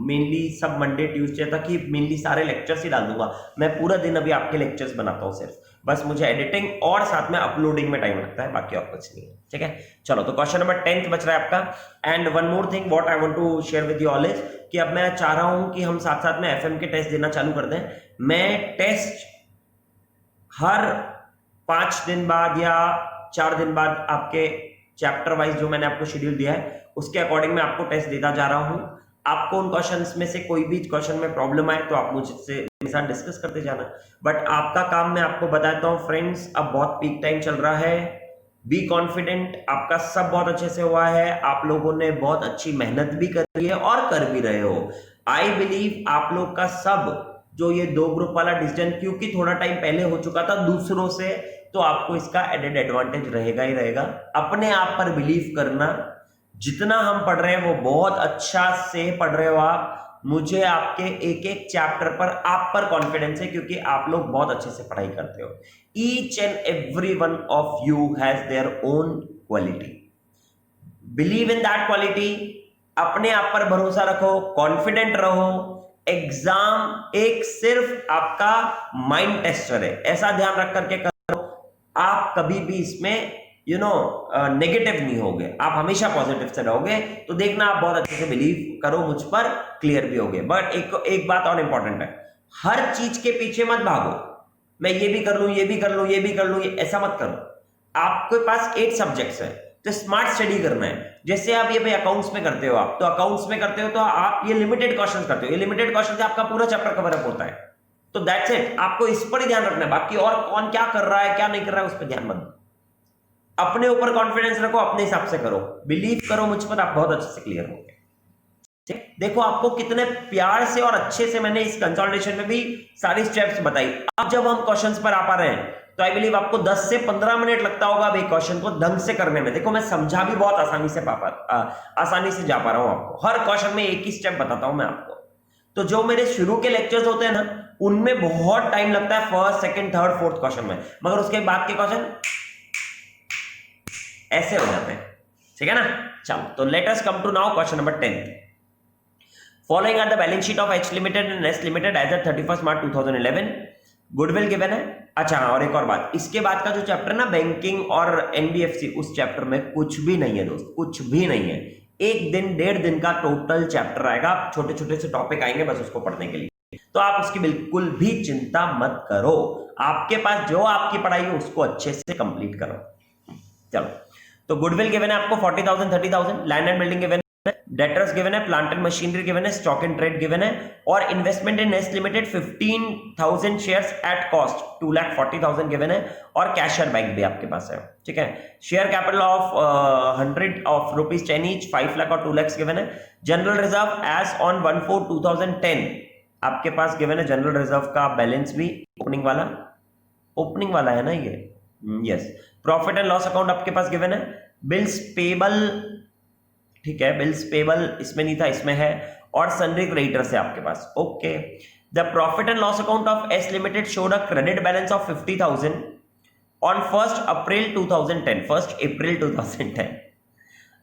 मेनली सब मंडे ट्यूसडे तक ही मेनली सारे लेक्चर्स ही डाल दूंगा। मैं पूरा दिन अभी आपके लेक्चर्स बनाता हूँ सिर्फ, बस मुझे एडिटिंग और साथ में अपलोडिंग में टाइम लगता है, बाकी और कुछ नहीं है। ठीक है, चलो तो क्वेश्चन नंबर 10th बच रहा है आपका। And one more thing what I want to share with you all is कि अब मैं चाह रहा हूं कि हम साथ साथ में एफएम के टेस्ट देना चालू कर दें। मैं टेस्ट हर 5 दिन बाद या 4 दिन बाद आपके चैप्टर वाइज जो मैंने आपको शेड्यूल दिया है उसके अकॉर्डिंग मैं आपको टेस्ट देता जा रहा हूं। आपको उन क्वेश्चंस में से कोई भी क्वेश्चन में प्रॉब्लम आए तो आप मुझसे मेरे साथ डिस्कस करते जाना, बट आपका काम मैं आपको बताता हूं फ्रेंड्स, अब बहुत पीक टाइम चल रहा है, बी कॉन्फिडेंट, आपका सब बहुत अच्छे से हुआ है, आप लोगों ने बहुत अच्छी मेहनत भी करी है और कर भी रहे हो। आई बिलीव आप लोग का सब जो ये 2 ग्रुप वाला डिसीजन क्योंकि थोड़ा टाइम पहले हो चुका था दूसरों से, तो आपको इसका एडेड एडवांटेज रहेगा ही रहेगा। अपने आप पर बिलीव करना, जितना हम पढ़ रहे हैं वो बहुत अच्छा से पढ़ रहे हो आप, मुझे आपके एक एक चैप्टर पर आप पर कॉन्फिडेंस है क्योंकि आप लोग बहुत अच्छे से पढ़ाई करते हो। Each and every one of you has their own quality, believe in that quality, अपने आप पर भरोसा रखो, कॉन्फिडेंट रहो। एग्जाम एक सिर्फ आपका माइंड टेस्टर है, ऐसा ध्यान रख करके करो, आप कभी भी इसमें नेगेटिव नहीं होगे, आप हमेशा पॉजिटिव से रहोगे, तो देखना आप बहुत अच्छे से बिलीव करो मुझ पर, क्लियर भी होगे। बट एक बात और इंपॉर्टेंट है, हर चीज के पीछे मत भागो, मैं ये भी कर लूं, ये भी कर लूं, ये भी कर लूं, ऐसा मत करो। आपके पास 8 सब्जेक्ट्स है तो स्मार्ट स्टडी करना है। जैसे आप ये भाई अकाउंट्स में करते हो, आप तो अकाउंट्स में करते हो तो आप ये लिमिटेड क्वेश्चंस करते हो, ये लिमिटेड क्वेश्चन से आपका पूरा चैप्टर कवर अप होता है, तो दैट्स इट, आपको इस पर ही ध्यान रखना है, बाकी और कौन क्या कर रहा है क्या नहीं कर रहा है उस पर ध्यान मत दो। अपने ऊपर कॉन्फिडेंस रखो, अपने हिसाब से करो, बिलीव करो मुझ पर, आप बहुत अच्छे से क्लियर होंगे। देखो आपको कितने प्यार से और अच्छे से मैंने इस कंसोलिडेशन में भी सारी स्टेप्स बताई। अब जब हम क्वेश्चंस पर आ पा रहे हैं तो आई बिलीव आपको 10 से 15 मिनट लगता होगा अब एक क्वेश्चन को ढंग से करने में। देखो मैं समझा भी बहुत आसानी से जा पा रहा हूं आपको, हर क्वेश्चन में एक ही स्टेप बताता हूं मैं आपको। तो जो मेरे शुरू के लेक्चर्स होते हैं ना, उनमें बहुत टाइम लगता है first, second, third, fourth question में, मगर उसके बाद के क्वेश्चन ऐसे हो जाते हैं। ठीक है ना, चलो तो let us come to now question number 10th। Following are the balance sheet of H limited and S limited as at 31 March 2011। Goodwill given है। अच्छा और एक और बात, इसके बाद का जो चैप्टर ना बैंकिंग और एनबीएफसी, उस चैप्टर में कुछ भी नहीं है दोस्त, कुछ भी नहीं है। 1 दिन 1.5 दिन का टोटल चैप्टर आएगा, छोटे छोटे से टॉपिक आएंगे बस उसको पढ़ने के लिए, तो आप उसकी बिल्कुल भी चिंता मत करो। आपके पास जो आपकी पढ़ाई है उसको अच्छे से कंप्लीट करो। चलो तो गुडविल गिवन है आपको 40,000 30,000, लैंड एंड बिल्डिंग गिवन है, डेटर्स गिवन है, प्लांट एंड मशीनरी गिवन है, स्टॉक एंड ट्रेड गिवन है, और investment in nest limited 15,000 shares at cost 2,40,000 given है, और कैशर बैंक भी आपके पास है। ठीक है, share capital of 100 of rupees 10 each, 5 lakh और 2 लाख गिवन है। जनरल रिजर्व एज ऑन 1/4/2010 आपके पास गिवन है। जनरल रिजर्व का बैलेंस भी ओपनिंग वाला है ना ये, yes. Profit and loss account आपके पास गिवन है। बिल्स पेबल, ठीक है, बिल्स पेबल इसमें नहीं था, इसमें है, और सन्ड्री क्रेडिटर्स है आपके पास। Okay, the profit and loss account of S limited showed a credit balance of 50,000 on 1 April 2010।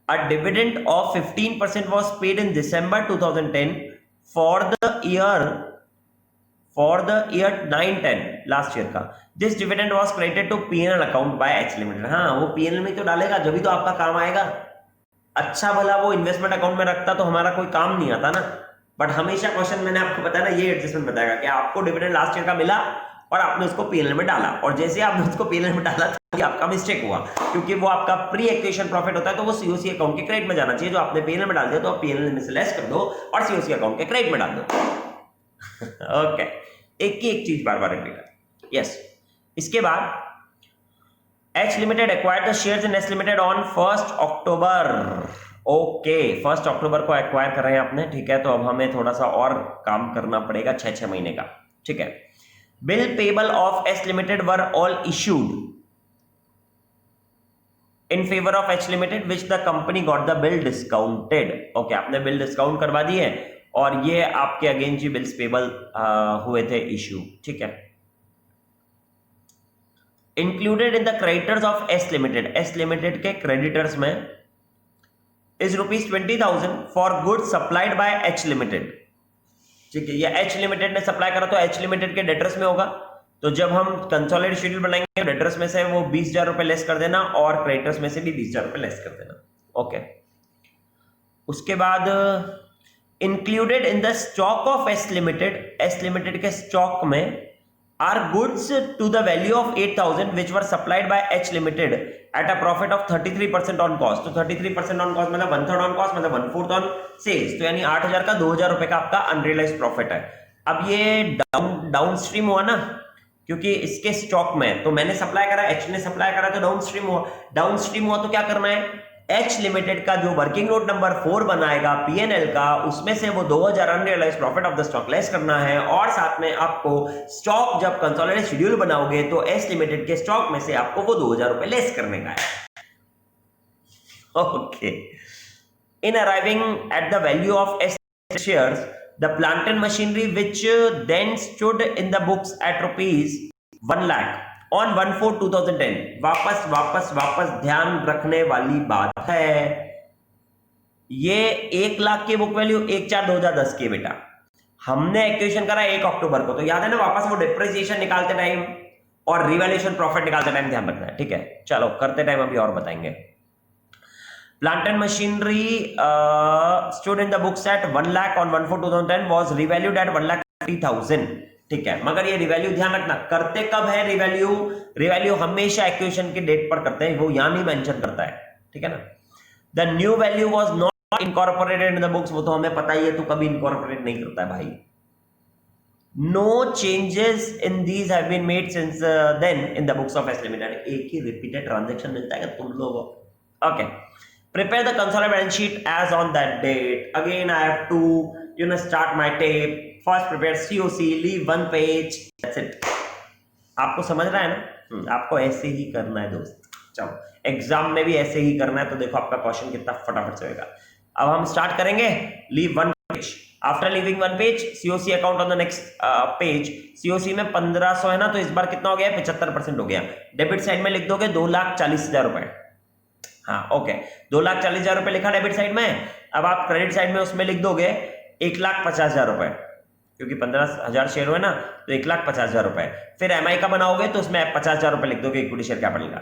A dividend of 15% was paid in December 2010 for the year 9-10 last year का। This dividend was credited to PNL account by H limited. हाँ, वो PNL में तो डालेगा, जब भी तो आपका काम आएगा। अच्छा भला वो इन्वेस्टमेंट अकाउंट में रखता तो हमारा कोई काम नहीं आता ना, बट हमेशा क्वेश्चन मैंने आपको बताया ना, ये एडजस्टमेंट बताएगा कि आपको डिविडेंड लास्ट ईयर का मिला और आपने उसको पीएनएल में डाला, और जैसे आपने उसको पीएनएल में डाला तो ये आपका मिस्टेक हुआ, क्योंकि वो आपका प्री एक्विजिशन प्रॉफिट होता है, तो वो सीओसी अकाउंट के क्रेडिट में जाना चाहिए। जो आपने पीएनएल में डाल दिया तो आप पीएनएल में से लेस कर दो और सीओसी अकाउंट के क्रेडिट में डाल दो। ओके, एक ही एक चीज बार बार रिपीट है। यस, इसके बाद H Limited acquired the shares in S Limited on 1st October। Okay, 1st October को एक्वायर कर रहे हैं आपने, ठीक है। तो अब हमें थोड़ा सा और काम करना पड़ेगा 6 महीने का, ठीक है। Bill payable of S Limited were all issued in favour of H Limited which the company got the bill discounted। Okay, आपने बिल डिस्काउंट करवा दिए और ये आपके अगेंस्ट जी बिल्स पेबल हुए थे इश्यू, ठीक है। Included in the creditors of S limited, S limited के क्रेडिटर्स में is ₹20,000 for good supplied by H limited, ठीक है। ये एच लिमिटेड ने सप्लाई करा तो एच लिमिटेड के डेटर्स में होगा, तो जब हम कंसोलिडेटेड शेड्यूल बनाएंगे डेटर्स में से वो 20,000 रुपए लेस कर देना और क्रेडिटर्स में से भी 20,000 रुपए लेस कर देना। ओके, उसके बाद included in the stock of S limited के स्टॉक में are goods to the value of 8,000 which were supplied by H Limited at a profit of 33% on cost। तो 33% on cost मतलब 1/3 on cost मतलब 1/4 on sales, तो यानी 8,000 का 2,000 रुपए का आपका अनरियलाइज्ड प्रॉफिट है। अब ये डाउन स्ट्रीम हुआ ना, क्योंकि इसके स्टॉक में तो मैंने सप्लाई करा, एच ने सप्लाई करा, तो डाउन स्ट्रीम हुआ तो क्या करना है, एच लिमिटेड का जो वर्किंग नोट नंबर 4 बनाएगा पीएनएल का, उसमें से वो 2,000 unrealised profit of the stock less करना है, और साथ में आपको स्टॉक जब कंसोलिडेटेड शेड्यूल बनाओगे तो एच लिमिटेड के स्टॉक में से आपको वो 2,000 रुपए लेस करने का है। Okay, in arriving at the value of H shares the plant and machinery which then stood in the books at ₹1 lakh on 1/4/2010। वापस ध्यान रखने वाली बात है, ये 1 लाख की बुक वैल्यू 1/4/2010 की है बेटा। हमने एक्विजिशन करा 1 अक्टूबर को, तो याद है ना, वापस वो डिप्रिसिएशन निकालते टाइम और रिवैल्यूएशन प्रॉफिट निकालते टाइम ध्यान रखना है, ठीक है। चलो करते टाइम अभी और बताएंगे। Plant and machinery stood in the books at 1 lakh on 1/4/2010 was revalued at 1,50,000, ठीक है। मगर ये रिवैल्यू ध्यान रखना, करते कब है रिवैल्यू हमेशा एक्विजिशन के डेट पर करते हैं, वो यहां नहीं मेंशन करता है, ठीक है ना। The new value was not incorporated in the books, वो तो हमें पता ही है, तो कभी इनकॉर्पोरेट नहीं करता है भाई। No changes in these have been made since then in the books of S limited. एक ही रिपीटेड ट्रांजैक्शन मिलता है तुम लोगों को। Okay, prepare the consolidated balance sheet as on that date. Again I have to start my tape. First prepare COC, leave 1 page, that's it. आपको समझ रहा है ना, आपको ऐसे ही करना है दोस्त। चलो, एग्जाम में भी ऐसे ही करना है, तो देखो आपका क्वेश्चन कितना फटाफट से होगा। अब हम स्टार्ट करेंगे, leave 1 page. After leaving 1 page, COC account on the next page. COC में 1,500 है ना, तो इस बार कितना हो गया, 75% हो गया। डेबिट साइड में लिख दोगे 2,40,000 रुपए। हाँ, ओके, 2,40,000 रुपए लिखा डेबिट साइड में। अब आप क्रेडिट साइड में उसमें लिख दोगे 1,50,000 रुपए, क्योंकि 15,000 शेयर हुए ना, तो 1,50,000 रुपए। फिर MI का बनाओगे तो उसमें 50,000 रुपए लिख दोगे इक्विटी शेयर कैपिटल का।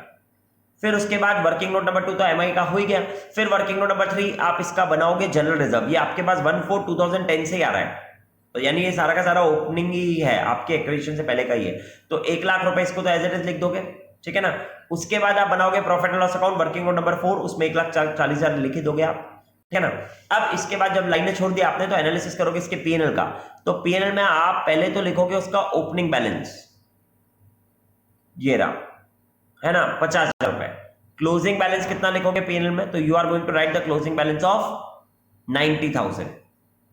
फिर उसके बाद वर्किंग नोट नंबर 2 तो MI का हो ही गया। फिर वर्किंग नोट नंबर 3 आप इसका बनाओगे जनरल रिजर्व, ये आपके पास 1/4/2010 से ही आ रहा है, तो यानी ये सारा का सारा ओपनिंग ही है, आपके एक्विजिशन से पहले का ही है। तो 1 लाख रुपए इसको तो एज इट इज लिख दोगे, ठीक है ना। उसके बाद आप बनाओगे profit and loss account, working note number 4, उसमें 1,40,000 लिख ही दोगे आप, ठीक है ना। अब इसके बाद जब लाइनें छोड़ दी आपने, तो एनालिसिस करोगे इसके पीएनएल का। तो पीएनएल में आप पहले तो लिखोगे उसका ओपनिंग बैलेंस, ये रहा, है ना, 50,000 रुपए। क्लोजिंग बैलेंस कितना लिखोगे पीएनएल में, तो you are going to write the closing balance of 90,000।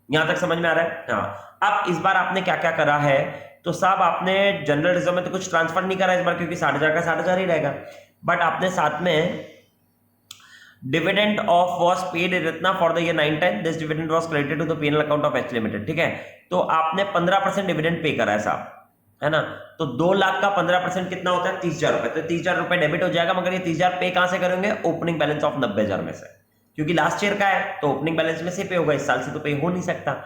यहां तक समझ में आ रहा है? हाँ। अब इस बार आपने क्या क्या करा है, तो साहब आपने जनरल रिजर्व में तो कुछ ट्रांसफर नहीं करा इस बार, क्योंकि 60,000 का 60,000 ही रहेगा, बट आपने साथ में डिविडेंड ऑफ वाज पेड इतना for the year 9-10, this dividend was credited to the PNL account of H limited, ठीक है। तो आपने 15% डिविडेंड पे करा है साहब, है ना। तो 2 लाख का 15% कितना होता है, 30,000 रुपए। तो 30,000 रुपए डेबिट हो जाएगा, मगर ये 30,000 पे कहां से करेंगे, ओपनिंग बैलेंस ऑफ 90,000 में से, क्योंकि लास्ट ईयर का है तो ओपनिंग बैलेंस में से पे होगा, इस साल से तो पे हो नहीं सकता।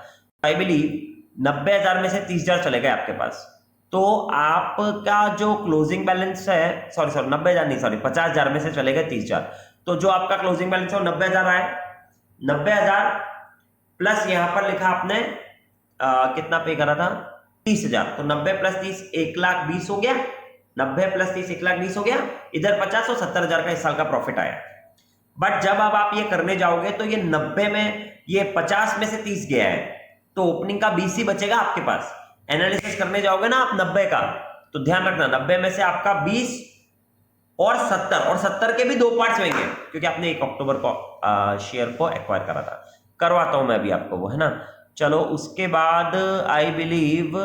आई बिलीव 90,000 में से 30,000 चले गए आपके पास, तो आपका जो क्लोजिंग बैलेंस है, सॉरी 90,000 नहीं, सॉरी 50,000 में से चले गए 30,000, तो जो आपका क्लोजिंग बैलेंस है वो 90,000 आया, 90,000 प्लस यहां पर लिखा आपने कितना पे करा था 30,000, तो 90 प्लस 30 1,20,000 हो गया, 90 प्लस 30 1,20,000 हो गया, इधर 50 और 70,000 का इस साल का प्रॉफिट आया। बट जब अब आप ये करने जाओगे तो ये 90 में ये 50 में से 30 गया है, तो ओपनिंग का 20 ही बचेगा आपके पास। एनालिसिस करने जाओगे ना आप 90 का, तो ध्यान रखना 90 में से आपका 20 और 70 के भी दो पार्ट्स होंगे, क्योंकि आपने 1 अक्टूबर को शेयर को एक्वायर करा था। करवाता हूं मैं अभी आपको वो, है ना। चलो उसके बाद I believe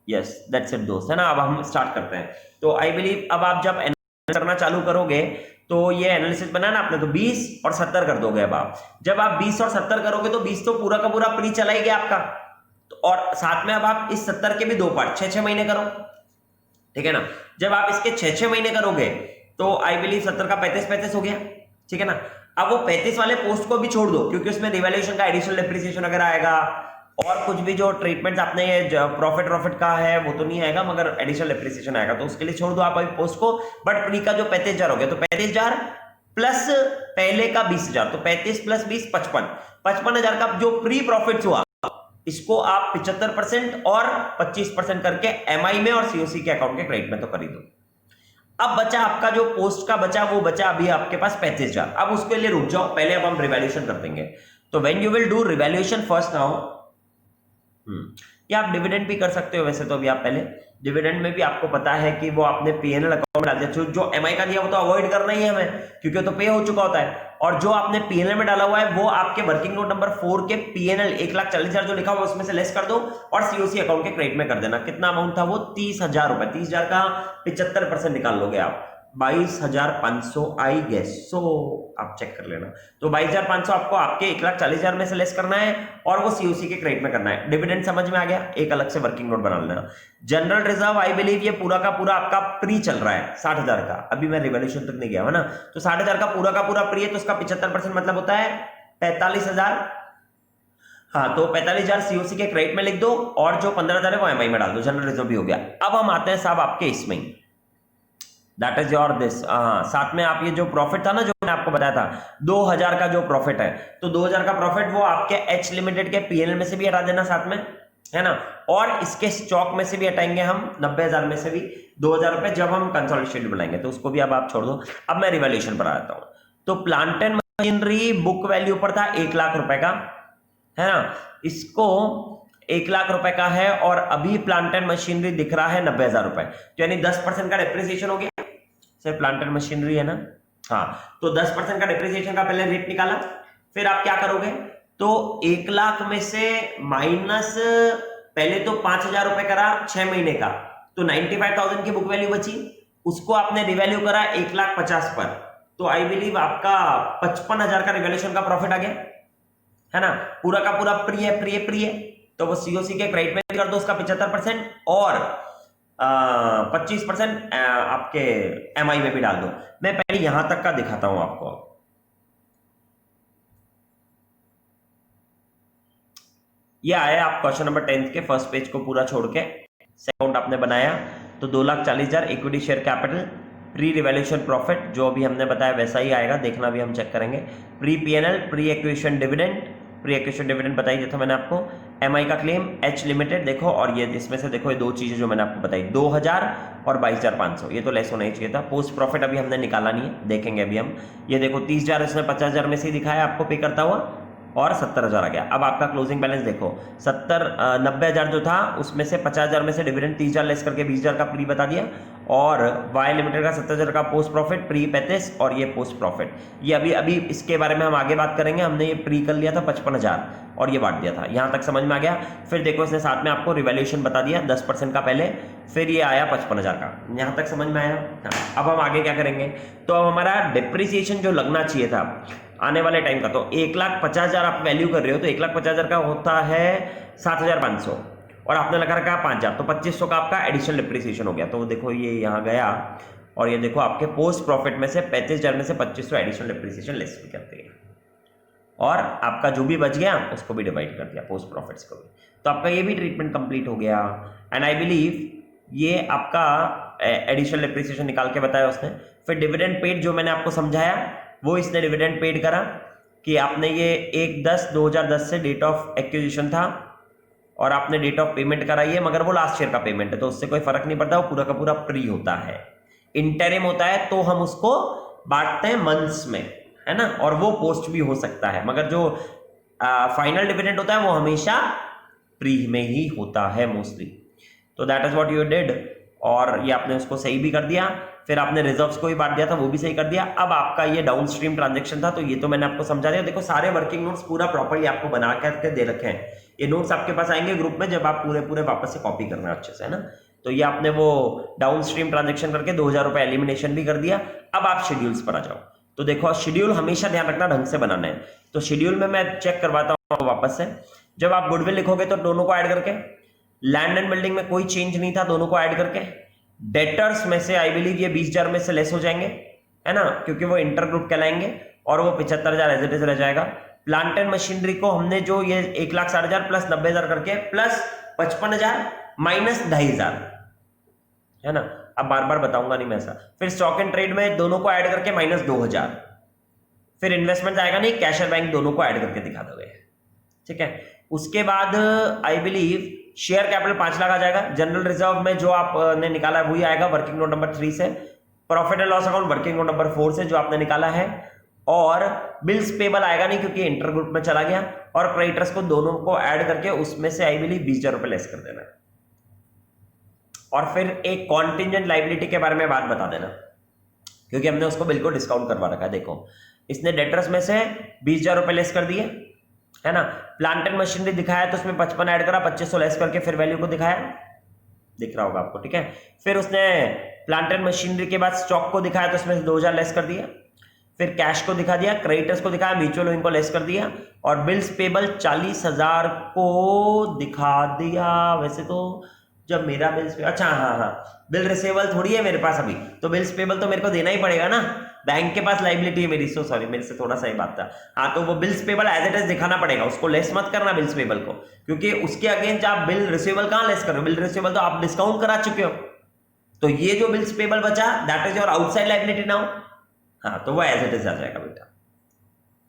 yes that's it दोस्त, है ना। अब हम स्टार्ट करते हैं। तो आई बिलीव अब आप जब एनालिसिस करना चालू करोगे तो ये एनालिसिस बनाना आपने, तो 20 और 70 कर दोगे। अब आप जब आप 20 और 70 करोगे तो 20 तो पूरा का पूरा प्री चला ही गया आपका, तो और साथ में अब आप इस 70 के भी दो पार्ट 6-6 महीने करो, ठीक है ना। जब आप इसके 6-6 महीने करोगे तो आई बिलीव 70 का 35 हो गया, ठीक है ना। अब वो 35 वाले पोस्ट को भी छोड़ दो, क्योंकि उसमें रिवैल्यूएशन का एडिशनल डेप्रिसिएशन अगर आएगा और कुछ भी जो ट्रीटमेंट आपने ये प्रॉफिट का है वो तो नहीं आएगा, मगर एडिशनल डेप्रिसिएशन आएगा, तो उसके लिए छोड़ दो आप अभी पोस्ट को। बट प्री का जो 35,000 हो गया, तो 35,000 प्लस पहले का 20,000, तो 35 प्लस 20 55,000 का जो प्री प्रॉफिट हुआ, इसको आप 75% और 25% करके एमआई में और सीओसी के अकाउंट के क्रेडिट में तो कर ही दो। अब बचा आपका जो पोस्ट का बचा, वो बचा अभी आपके पास 35,000। अब उसके लिए रुक जाओ, पहले अब हम रिवैल्यूएशन कर देंगे। तो when you will do revaluation first now, या आप डिविडेंड भी कर सकते हो वैसे तो। अभी आप पहले डिविडेंड में भी आपको पता है कि वो आपने पीएनएल अकाउंट में डाल दिया, जो एमआई का दिया वो तो अवॉइड करना ही है हमें, क्योंकि तो पे हो चुका होता है। और जो आपने पीएनएल में डाला हुआ है वो आपके वर्किंग नोट नंबर 4 के पीएनएल 1,40,000 जो लिखा हुआ है उसमें से लेस कर दो और सीओसी अकाउंट के क्रेडिट में कर देना। कितना अमाउंट था वो 30,000 रुपए, 30,000 का 75% निकाल लोगे आप, 22,500 आई गेस। सो आप चेक कर लेना। तो 22,500 आपको आपके 1,40,000 में से लेस करना है और वो सीओसी के क्रेडिट में करना है। डिविडेंड समझ में आ गया, एक अलग से वर्किंग नोट बना लेना। जनरल रिजर्व आई बिलीव ये पूरा का पूरा आपका प्री चल रहा है 60,000 का, अभी मैं रिवैल्यूएशन तक नहीं गया है ना। तो 60,000 का पूरा प्री है, तो उसका 75% मतलब होता है 45,000। हाँ, तो 45,000 सीओसी के क्रेडिट में लिख दो और जो 15,000 है वो एमआई में डाल दो। जनरल रिजर्व भी हो गया। अब हम आते हैं साहब आपके इसमें, दैट इज योर दिस। साथ में आप ये जो प्रॉफिट था ना जो मैंने आपको बताया था 2,000 का जो प्रॉफिट है, तो 2,000 का प्रॉफिट वो आपके एच लिमिटेड के पीएनएल में से भी हटा देना साथ में, है ना। और इसके स्टॉक में से भी हटाएंगे हम 90,000 में से भी 2,000 रुपए जब हम कंसोलिडेटेड शेड्यूल बनाएंगे, तो उसको भी अब आप छोड़ दो। अब मैं रिवैल्यूएशन पर आता हूं। तो plant and machinery book value पर था 1,00,000 रुपए का, है ना। इसको 1,00,000 रुपए का है और अभी प्लांट एंड मशीनरी दिख रहा है 90,000 रुपए, तो यानी 10% का डेप्रिसिएशन हो गया। सिर्फ प्लांट एंड मशीनरी है ना, हाँ। तो 10% का डेप्रिसिएशन का पहले रेट निकाला, फिर आप क्या करोगे, तो 1,00,000 में से माइनस पहले तो 5,000 रुपए करा 6 महीने का, तो 95,000 की बुक वैल्यू बची, उसको आपने रिवैल्यू करा 1,50,000 पर, तो आई बिलीव आपका 55,000 का रिवैल्यूएशन का प्रॉफिट आ गया, है ना। पूरा का पूरा प्री है, तो वो सीओसी के क्रेडिट में कर दो उसका 75% और 25% आपके एमआई में भी डाल दो। मैं पहले यहां तक का दिखाता हूं आपको। ये आया आप क्वेश्चन नंबर 10 के फर्स्ट पेज को पूरा छोड़ के, अकाउंट आपने बनाया तो 2,40,000 equity share capital, pre revaluation profit जो अभी हमने बताया वैसा ही आएगा, देखना भी हम चेक करेंगे। Pre PNL, pre acquisition dividend, pre acquisition dividend बताई दिया था मैंने आपको। एमआई का क्लेम एच लिमिटेड देखो, और ये इसमें से देखो ये दो चीजें जो मैंने आपको बताई 2,000 और 22,500, ये तो लेस होना ही चाहिए था। पोस्ट प्रॉफिट अभी हमने निकाला नहीं है, देखेंगे अभी हम। ये देखो 30,000 इसमें 50,000 में से ही दिखाया आपको पे करता हुआ और 70,000 आ गया। अब आपका क्लोजिंग बैलेंस देखो 90,000 जो था उसमें से 50,000 में से डिविडेंड 30,000 लेस करके 20,000 का प्री बता दिया, और वाई लिमिटेड का 70,000 का पोस्ट प्रॉफिट, प्री 35 और ये पोस्ट प्रॉफिट। ये अभी इसके बारे में हम आगे बात करेंगे। हमने ये प्री कर लिया था 55,000 और ये बांट दिया था। यहां तक समझ में आ गया। फिर देखो इसने साथ में आपको रिवैल्यूएशन बता दिया 10% का पहले, फिर ये आया 55,000 का। यहां तक समझ में आया। अब हम आगे क्या करेंगे, तो अब हमारा डिप्रिसिएशन जो लगना चाहिए था आने वाले टाइम का, तो 1,50,000 आप वैल्यू कर रहे हो, तो 1,50,000 का होता है 7,500 और आपने लगा रखा 5,000, तो 2,500 का आपका एडिशनल डिप्रिसिएशन हो गया। तो देखो ये यहाँ गया और ये देखो आपके पोस्ट प्रॉफिट में से 35,000 में से 2,500 एडिशनल डिप्रिसिएशन लेस भी करते हैं और आपका जो भी बच गया उसको भी डिवाइड कर दिया पोस्ट प्रॉफिट्स को भी। तो आपका ये भी ट्रीटमेंट कंप्लीट हो गया। एंड आई बिलीव ये आपका एडिशनल डिप्रिसिएशन निकाल के बताया उसने। फिर डिविडेंड पेड जो मैंने आपको समझाया वो इसने डिविडेंड पेड करा, कि आपने ये 1/10/2010 से डेट ऑफ एक्विजिशन था और आपने डेट ऑफ पेमेंट कराई है, मगर वो लास्ट ईयर का पेमेंट है तो उससे कोई फर्क नहीं पड़ता, वो पूरा का पूरा प्री होता है। इंटरिम होता है तो हम उसको बांटते हैं मंथ्स में, है ना, और वो पोस्ट भी हो सकता है, मगर जो फाइनल डिविडेंड होता है वो हमेशा प्री में ही होता है मोस्टली। तो that is what you did, और ये आपने उसको सही भी कर दिया। फिर आपने रिजर्व्स को भी बांट दिया था, वो भी सही कर दिया। अब आपका ये डाउन स्ट्रीम ट्रांजेक्शन था, तो ये तो मैंने आपको समझा दिया। देखो सारे वर्किंग नोट्स पूरा प्रॉपर्ली आपको बना करके दे रखे हैं। ये नोट्स आपके पास आएंगे ग्रुप में जब आप पूरे वापस से कॉपी करना अच्छे से, है ना। तो ये आपने वो डाउन स्ट्रीम ट्रांजेक्शन करके 2000 रुपए एलिमिनेशन भी कर दिया। अब आप शेड्यूल्स पर आ जाओ। तो देखो शेड्यूल हमेशा ध्यान रखना ढंग से बनाना है। तो शेड्यूल में मैं चेक करवाता हूँ वापस से। जब आप गुडविल लिखोगे तो दोनों को ऐड करके, लैंड एंड बिल्डिंग में कोई चेंज नहीं था, दोनों को ऐड करके, डेटर्स में से आई बिलीव ये 20,000 में से लेस हो जाएंगे, है ना, क्योंकि वो इंटर ग्रुप कहलाएंगे, और वो 75,000 एज इट इज रह जाएगा। प्लांट एंड मशीनरी को हमने जो ये 1,60,000 प्लस 90,000 करके प्लस 55,000 माइनस 2,500, है ना। अब बार बार बताऊंगा नहीं मैं ऐसा। फिर स्टॉक एंड ट्रेड में दोनों को ऐड करके माइनस 2,000। फिर इन्वेस्टमेंट आएगा नहीं, कैश और बैंक दोनों को ऐड करके दिखा दोगे, ठीक है। उसके बाद I believe share capital 5 lakh आ जाएगा। जनरल रिजर्व में जो आपने निकाला है वही आएगा वर्किंग नोट नंबर 3 से। Profit and loss account working note number 4 से जो आपने निकाला है। और बिल्स पेबल आएगा नहीं क्योंकि इंटर ग्रुप में चला गया। और क्रेडिटर्स को दोनों को ऐड करके उसमें से आई बिलीव 20,000 रुपए लेस कर देना। और फिर एक कॉन्टिजेंट लाइबिलिटी के बारे में बात बता देना, क्योंकि हमने उसको बिल्कुल डिस्काउंट करवा रखा है। देखो इसने डेटर्स में से 20,000 रुपए लेस कर दिए, है ना। प्लांट एंड मशीनरी दिखाया तो उसमें 55 ऐड करा, 2500 लेस करके फिर वैल्यू को दिखाया, दिख रहा होगा आपको, ठीक है। फिर उसने प्लांट एंड मशीनरी के बाद स्टॉक को दिखाया तो उसमें 2,000 लेस कर दिया। फिर कैश को दिखा दिया, क्रेडिटर्स को दिखाया, म्यूचुअल लोन को लेस कर दिया, और बिल्स पेबल 40,000 को दिखा दिया। वैसे तो जब मेरा बिल्स, अच्छा हाँ, बिल रिसीवेबल थोड़ी है मेरे पास अभी, तो बिल्स पेबल तो मेरे को देना ही पड़ेगा ना। बैंक के पास लाइबिलिटी है मेरी, सो सॉरी, मेरे से थोड़ा सा ही बात था। हाँ, तो वो bills payable as it is दिखाना पड़ेगा, उसको लेस मत करना बिल्स पेबल को, क्योंकि उसके अगेंस्ट आप बिल रिसीवेबल कहाँ लेस कर रहे हो। बिल रिसीवेबल तो आप डिस्काउंट करा चुके हो, तो ये जो बिल्स पेबल बचा that is your outside liability now. हाँ, तो वो एज इट इज आ जाएगा बेटा,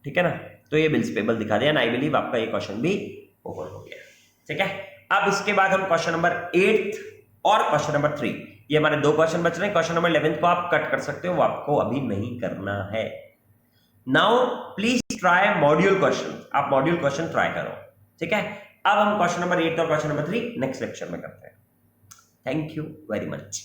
ठीक है ना। तो ये बिल्स पेबल दिखा दिया, आई बिलीव आपका ये क्वेश्चन भी ओवर हो गया, ठीक है। अब इसके बाद हम क्वेश्चन नंबर 8 और क्वेश्चन नंबर 3, ये हमारे 2 क्वेश्चन बच रहे हैं। क्वेश्चन नंबर 11 को आप कट कर सकते हो, वो आपको अभी नहीं करना है। Now please try module question, आप मॉड्यूल क्वेश्चन ट्राई करो, ठीक है। अब हम क्वेश्चन नंबर 8 और क्वेश्चन नंबर 3 नेक्स्ट लेक्चर में करते हैं। Thank you very much.